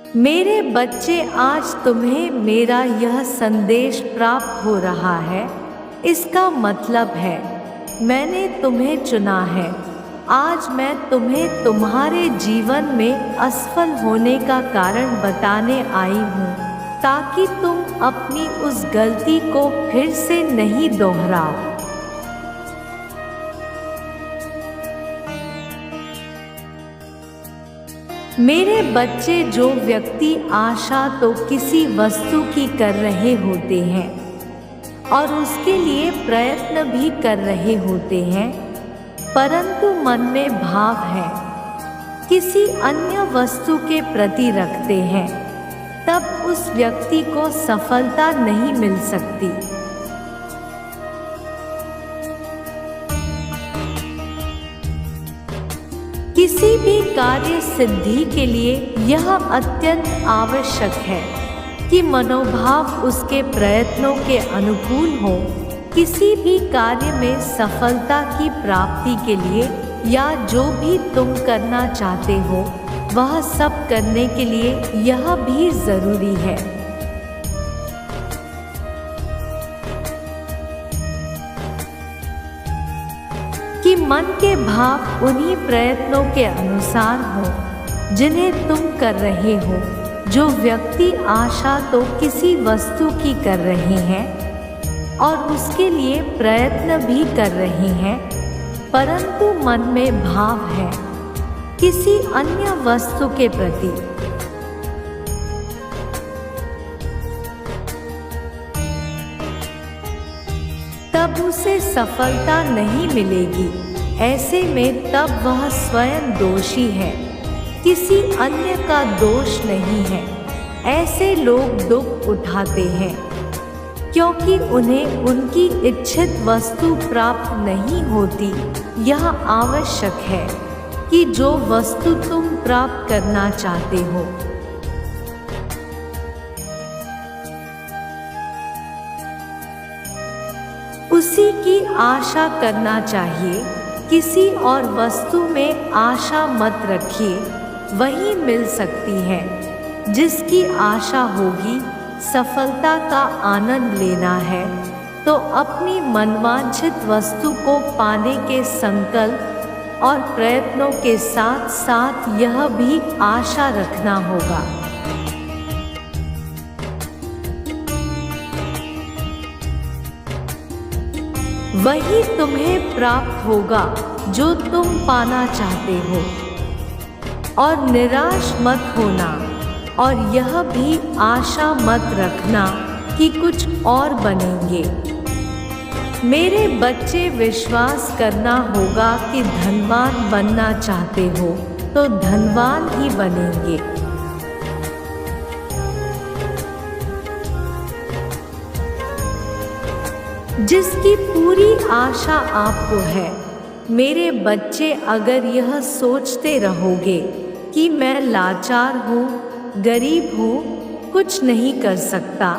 मेरे बच्चे, आज तुम्हें मेरा यह संदेश प्राप्त हो रहा है। इसका मतलब है मैंने तुम्हें चुना है। आज मैं तुम्हें तुम्हारे जीवन में असफल होने का कारण बताने आई हूँ, ताकि तुम अपनी उस गलती को फिर से नहीं दोहराओ। मेरे बच्चे, जो व्यक्ति आशा तो किसी वस्तु की कर रहे होते हैं और उसके लिए प्रयत्न भी कर रहे होते हैं, परंतु मन में भाव है किसी अन्य वस्तु के प्रति रखते हैं, तब उस व्यक्ति को सफलता नहीं मिल सकती। किसी भी कार्य सिद्धि के लिए यह अत्यंत आवश्यक है कि मनोभाव उसके प्रयत्नों के अनुकूल हो। किसी भी कार्य में सफलता की प्राप्ति के लिए या जो भी तुम करना चाहते हो, वह सब करने के लिए यह भी जरूरी है कि मन के भाव उन्हीं प्रयत्नों के अनुसार हो जिन्हें तुम कर रहे हो। जो व्यक्ति आशा तो किसी वस्तु की कर रहे हैं और उसके लिए प्रयत्न भी कर रहे हैं, परंतु मन में भाव है किसी अन्य वस्तु के प्रति, तब उसे सफलता नहीं मिलेगी। ऐसे में तब वह स्वयं दोषी है, किसी अन्य का दोष नहीं है। ऐसे लोग दुख उठाते हैं क्योंकि उन्हें उनकी इच्छित वस्तु प्राप्त नहीं होती। यह आवश्यक है कि जो वस्तु तुम प्राप्त करना चाहते हो, उसी की आशा करना चाहिए। किसी और वस्तु में आशा मत रखिए, वही मिल सकती है जिसकी आशा होगी। सफलता का आनंद लेना है तो अपनी मनवांछित वस्तु को पाने के संकल्प और प्रयत्नों के साथ साथ यह भी आशा रखना होगा। वही तुम्हें प्राप्त होगा जो तुम पाना चाहते हो। और निराश मत होना, और यह भी आशा मत रखना कि कुछ और बनेंगे। मेरे बच्चे, विश्वास करना होगा कि धनवान बनना चाहते हो तो धनवान ही बनेंगे। जिसकी पूरी आशा आपको है। मेरे बच्चे, अगर यह सोचते रहोगे कि मैं लाचार हूँ, गरीब हूँ, कुछ नहीं कर सकता,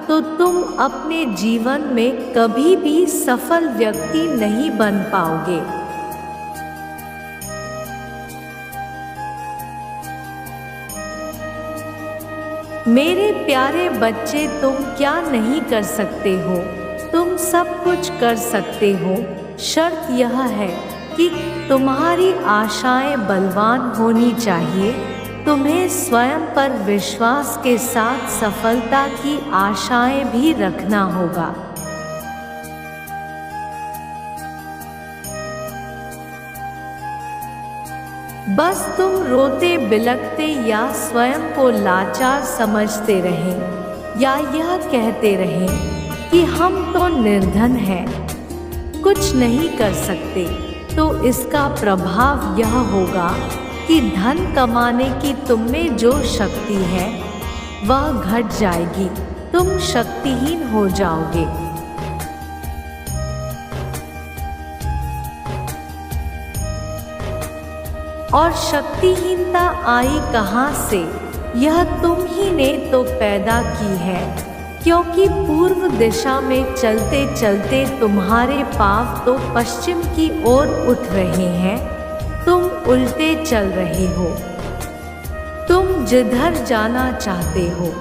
तो तुम अपने जीवन में कभी भी सफल व्यक्ति नहीं बन पाओगे। मेरे प्यारे बच्चे, तुम क्या नहीं कर सकते हो? तुम सब कुछ कर सकते हो। शर्त यह है कि तुम्हारी आशाएं बलवान होनी चाहिए। तुम्हें स्वयं पर विश्वास के साथ सफलता की आशाएं भी रखना होगा। बस तुम रोते बिलखते या स्वयं को लाचार समझते रहें या यह कहते रहें कि हम तो निर्धन हैं, कुछ नहीं कर सकते, तो इसका प्रभाव यह होगा कि धन कमाने की तुम में जो शक्ति है वह घट जाएगी। तुम शक्तिहीन हो जाओगे। और शक्तिहीनता आई कहाँ से? यह तुम ही ने तो पैदा की है, क्योंकि पूर्व दिशा में चलते चलते तुम्हारे पाँव तो पश्चिम की ओर उठ रहे हैं। तुम उल्टे चल रहे हो। तुम जिधर जाना चाहते हो,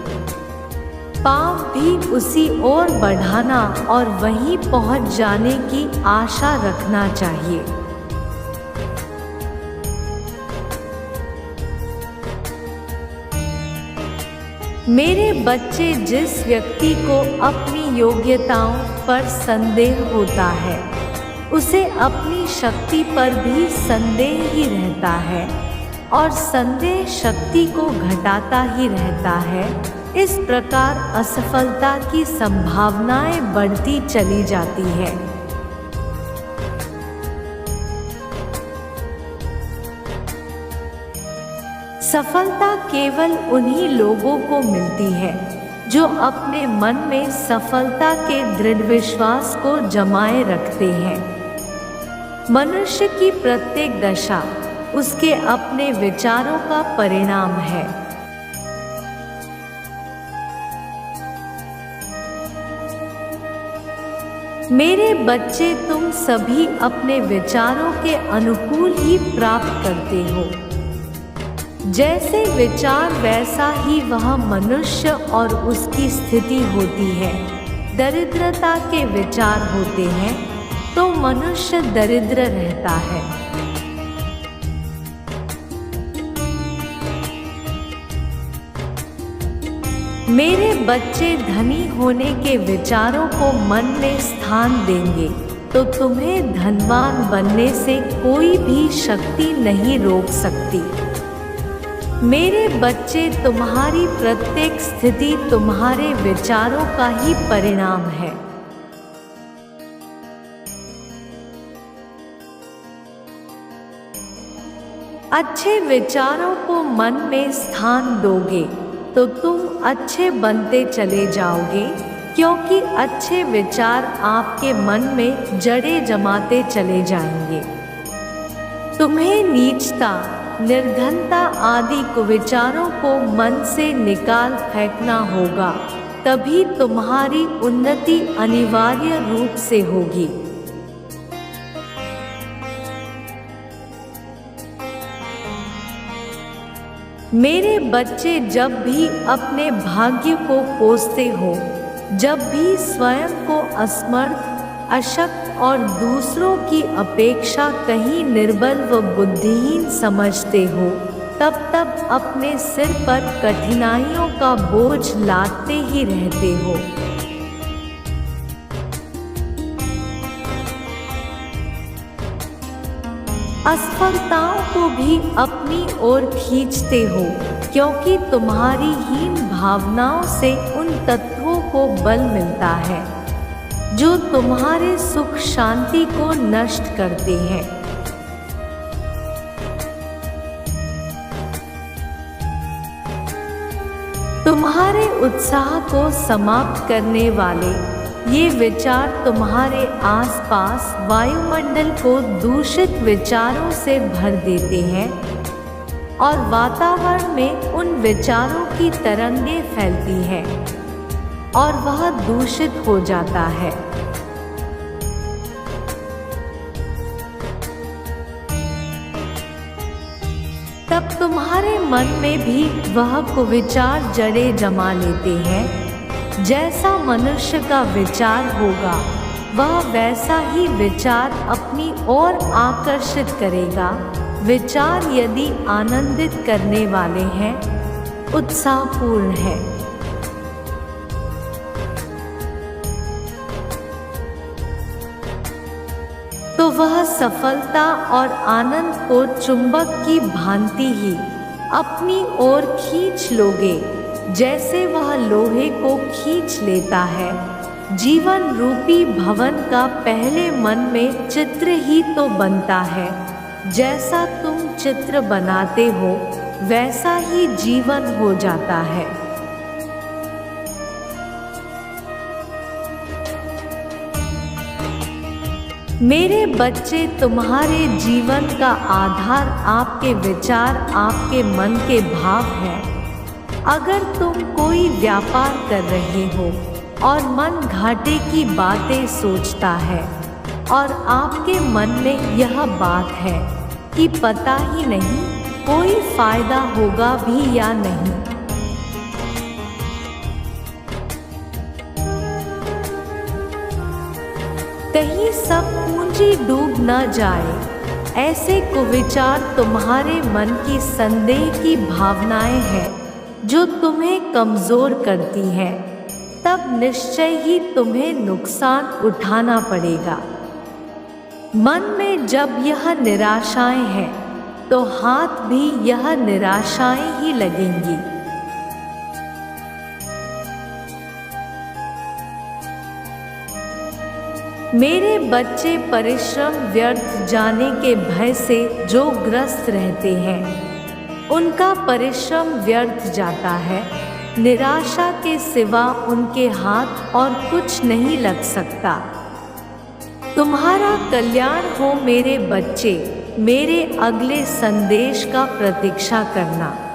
पाँव भी उसी ओर बढ़ाना और वहीं पहुंच जाने की आशा रखना चाहिए। मेरे बच्चे, जिस व्यक्ति को अपनी योग्यताओं पर संदेह होता है, उसे अपनी शक्ति पर भी संदेह ही रहता है और संदेह शक्ति को घटाता ही रहता है। इस प्रकार असफलता की संभावनाएं बढ़ती चली जाती है। सफलता केवल उन्हीं लोगों को मिलती है जो अपने मन में सफलता के दृढ़ विश्वास को जमाए रखते हैं। मनुष्य की प्रत्येक दशा उसके अपने विचारों का परिणाम है। मेरे बच्चे, तुम सभी अपने विचारों के अनुकूल ही प्राप्त करते हो। जैसे विचार वैसा ही वह मनुष्य और उसकी स्थिति होती है। दरिद्रता के विचार होते हैं तो मनुष्य दरिद्र रहता है। मेरे बच्चे, धनी होने के विचारों को मन में स्थान देंगे तो तुम्हें धनवान बनने से कोई भी शक्ति नहीं रोक सकती। मेरे बच्चे, तुम्हारी प्रत्येक स्थिति तुम्हारे विचारों का ही परिणाम है। अच्छे विचारों को मन में स्थान दोगे तो तुम अच्छे बनते चले जाओगे, क्योंकि अच्छे विचार आपके मन में जड़ें जमाते चले जाएंगे। तुम्हें नीचता, निर्धनता आदि कुविचारों को मन से निकाल फेंकना होगा, तभी तुम्हारी उन्नति अनिवार्य रूप से होगी। मेरे बच्चे, जब भी अपने भाग्य को कोसते हो, जब भी स्वयं को असमर्थ, अशक्त और दूसरों की अपेक्षा कहीं निर्बल व बुद्धिहीन समझते हो, तब अपने सिर पर कठिनाइयों का बोझ लादते ही रहते हो। असफलताओं को भी अपनी ओर खींचते हो, क्योंकि तुम्हारी हीन भावनाओं से उन तत्वों को बल मिलता है जो तुम्हारे सुख शांति को नष्ट करते हैं। तुम्हारे उत्साह को समाप्त करने वाले ये विचार तुम्हारे आसपास वायुमंडल को दूषित विचारों से भर देते हैं और वातावरण में उन विचारों की तरंगें फैलती हैं और वह दूषित हो जाता है। तब तुम्हारे मन में भी वह कुविचार जड़ें जमा लेते हैं। जैसा मनुष्य का विचार होगा, वह वैसा ही विचार अपनी ओर आकर्षित करेगा। विचार यदि आनंदित करने वाले हैं, उत्साहपूर्ण है, तो वह सफलता और आनंद को चुंबक की भांति ही अपनी ओर खींच लोगे, जैसे वह लोहे को खींच लेता है। जीवन रूपी भवन का पहले मन में चित्र ही तो बनता है। जैसा तुम चित्र बनाते हो, वैसा ही जीवन हो जाता है। मेरे बच्चे, तुम्हारे जीवन का आधार आपके विचार, आपके मन के भाव हैं। अगर तुम कोई व्यापार कर रहे हो और मन घाटे की बातें सोचता है और आपके मन में यह बात है कि पता ही नहीं कोई फायदा होगा भी या नहीं। कहीं सब पूंजी डूब न जाए, ऐसे कुविचार तुम्हारे मन की संदेह की भावनाएं हैं जो तुम्हें कमजोर करती हैं। तब निश्चय ही तुम्हें नुकसान उठाना पड़ेगा। मन में जब यह निराशाएं हैं तो हाथ भी यह निराशाएं ही लगेंगी। मेरे बच्चे परिश्रम व्यर्थ जाने के भय से जो ग्रस्त रहते हैं, उनका परिश्रम व्यर्थ जाता है। निराशा के सिवा उनके हाथ और कुछ नहीं लग सकता। तुम्हारा कल्याण हो मेरे बच्चे, मेरे अगले संदेश का प्रतीक्षा करना।